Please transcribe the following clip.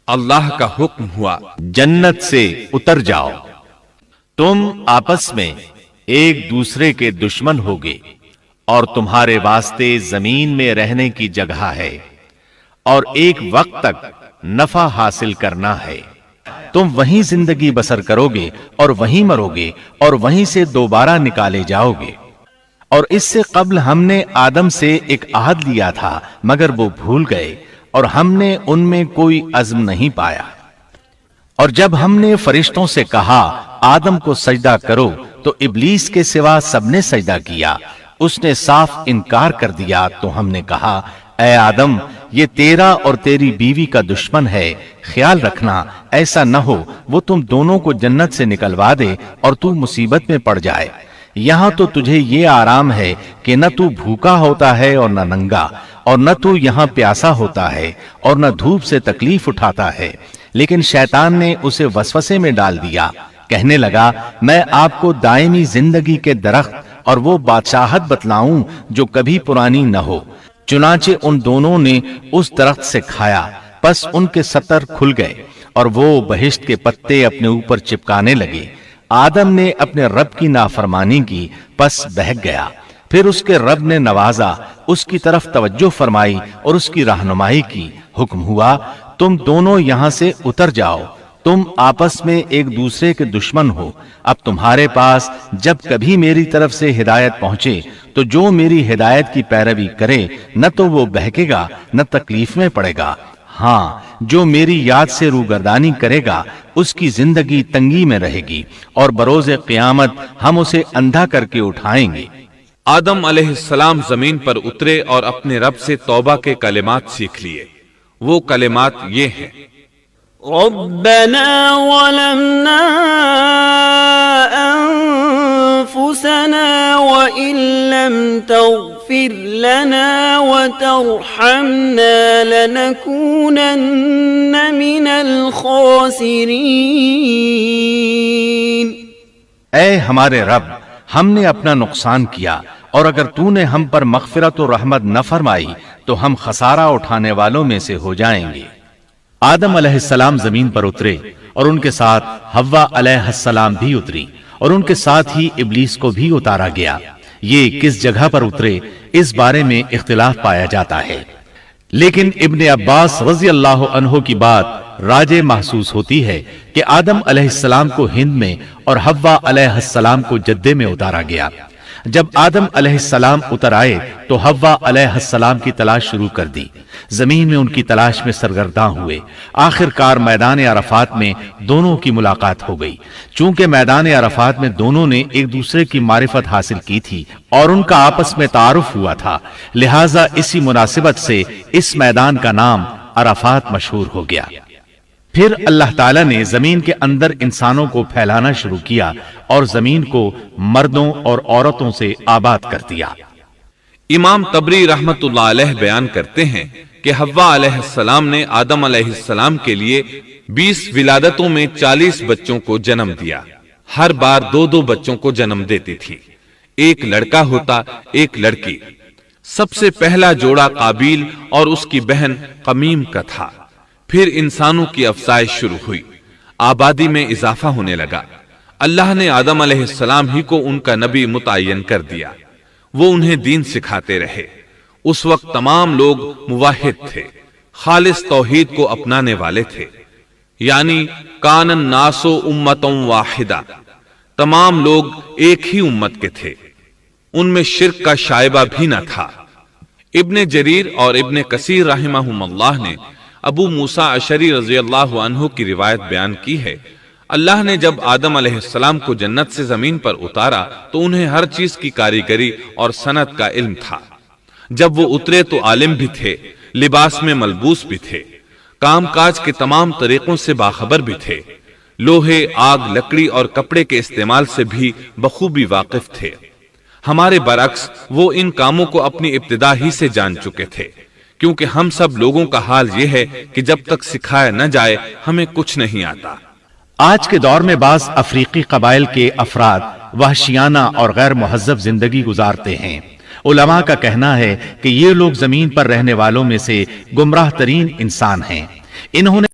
اللہ کا حکم ہوا، جنت سے اتر جاؤ، تم آپس میں ایک دوسرے کے دشمن ہوگے اور تمہارے واسطے زمین میں رہنے کی جگہ ہے اور ایک وقت تک نفع حاصل کرنا ہے۔ تم وہیں زندگی بسر کرو گے اور وہیں مرو گے اور وہیں سے دوبارہ نکالے جاؤ گے۔ اور اس سے قبل ہم نے آدم سے ایک عہد لیا تھا مگر وہ بھول گئے اور ہم نے ان میں کوئی عزم نہیں پایا۔ اور جب ہم نے فرشتوں سے کہا آدم کو سجدہ کرو تو ابلیس کے سوا سب نے سجدہ کیا، اس نے صاف انکار کر دیا۔ تو ہم نے کہا اے آدم، یہ تیرا اور تیری بیوی کا دشمن ہے، خیال رکھنا ایسا نہ ہو وہ تم دونوں کو جنت سے نکلوا دے اور تو مصیبت میں پڑ جائے۔ یہاں تو تجھے یہ آرام ہے کہ نہ تو بھوکا ہوتا ہے اور نہ ننگا، اور نہ تو یہاں پیاسا ہوتا ہے اور نہ دھوپ سے تکلیف اٹھاتا ہے۔ لیکن شیطان نے اسے وسوسے میں ڈال دیا، کہنے لگا میں آپ کو دائمی زندگی کے درخت اور وہ بادشاہت بتلاؤں جو کبھی پرانی نہ ہو۔ چنانچہ ان دونوں نے اس درخت سے کھایا، پس ان کے ستر کھل گئے اور وہ بہشت کے پتے اپنے اوپر چپکانے لگے۔ آدم نے اپنے رب کی نافرمانی کی، پس بہک گیا۔ پھر اس کے رب نے نوازا، اس کی طرف توجہ فرمائی اور اس کی رہنمائی کی۔ حکم ہوا تم دونوں یہاں سے اتر جاؤ، تم آپس میں ایک دوسرے کے دشمن ہو۔ اب تمہارے پاس جب کبھی میری طرف سے ہدایت پہنچے تو جو میری ہدایت کی پیروی کرے نہ تو وہ بہکے گا نہ تکلیف میں پڑے گا، ہاں جو میری یاد سے روگردانی کرے گا اس کی زندگی تنگی میں رہے گی اور بروز قیامت ہم اسے اندھا کر کے اٹھائیں گے۔ آدم علیہ السلام زمین پر اترے اور اپنے رب سے توبہ کے کلمات سیکھ لیے۔ وہ کلمات یہ ہیں: ربنا ظلمنا انفسنا وان لم تغفر لنا وترحمنا لنكونن من الخاسرین۔ اے ہمارے رب، ہم نے اپنا نقصان کیا اور اگر تو نے ہم پر مغفرت و رحمت نہ فرمائی تو ہم خسارہ اٹھانے والوں میں سے ہو جائیں گے۔ آدم علیہ السلام زمین پر اترے اور ان کے ساتھ حوا علیہ السلام بھی اتری اور ان کے ساتھ ہی ابلیس کو بھی اتارا گیا۔ یہ کس جگہ پر اترے اس بارے میں اختلاف پایا جاتا ہے، لیکن ابن عباس رضی اللہ عنہ کی بات راجح محسوس ہوتی ہے کہ آدم علیہ السلام کو ہند میں اور حوا علیہ السلام کو جدے میں اتارا گیا۔ جب آدم علیہ السلام اتر آئے تو حوا علیہ السلام کی تلاش شروع کر دی، زمین میں ان کی تلاش میں سرگرداں ہوئے۔ آخر کار میدان عرفات میں دونوں کی ملاقات ہو گئی۔ چونکہ میدان عرفات میں دونوں نے ایک دوسرے کی معرفت حاصل کی تھی اور ان کا آپس میں تعارف ہوا تھا، لہٰذا اسی مناسبت سے اس میدان کا نام عرفات مشہور ہو گیا۔ پھر اللہ تعالیٰ نے زمین کے اندر انسانوں کو پھیلانا شروع کیا اور زمین کو مردوں اور عورتوں سے آباد کر دیا۔ امام طبری رحمت اللہ علیہ بیان کرتے ہیں کہ حوا علیہ السلام نے آدم علیہ السلام کے لیے 20 ولادتوں میں 40 بچوں کو جنم دیا۔ ہر بار 2 بچوں کو جنم دیتی تھی، ایک لڑکا ہوتا ایک لڑکی۔ سب سے پہلا جوڑا قابیل اور اس کی بہن قمیم کا تھا۔ پھر انسانوں کی افزائش شروع ہوئی، آبادی میں اضافہ ہونے لگا۔ اللہ نے آدم علیہ السلام ہی کو ان کا نبی متعین کر دیا، وہ انہیں دین سکھاتے رہے۔ اس وقت تمام لوگ موحد تھے، خالص توحید کو اپنانے والے تھے، یعنی کان الناس امۃ واحدہ، تمام لوگ ایک ہی امت کے تھے، ان میں شرک کا شائبہ بھی نہ تھا۔ ابن جریر اور ابن کثیر رحمہم اللہ نے ابو موسیٰ اشعری رضی اللہ عنہ کی روایت بیان کی ہے، اللہ نے جب آدم علیہ السلام کو جنت سے زمین پر اتارا تو انہیں ہر چیز کی کاریگری اور صنعت کا علم تھا۔ جب وہ اترے تو عالم بھی تھے، لباس میں ملبوس بھی تھے، کام کاج کے تمام طریقوں سے باخبر بھی تھے، لوہے، آگ، لکڑی اور کپڑے کے استعمال سے بھی بخوبی واقف تھے۔ ہمارے برعکس وہ ان کاموں کو اپنی ابتدا ہی سے جان چکے تھے، کیونکہ ہم سب لوگوں کا حال یہ ہے کہ جب تک سکھایا نہ جائے ہمیں کچھ نہیں آتا۔ آج کے دور میں بعض افریقی قبائل کے افراد وحشیانہ اور غیر مہذب زندگی گزارتے ہیں۔ علماء کا کہنا ہے کہ یہ لوگ زمین پر رہنے والوں میں سے گمراہ ترین انسان ہیں۔ انہوں نے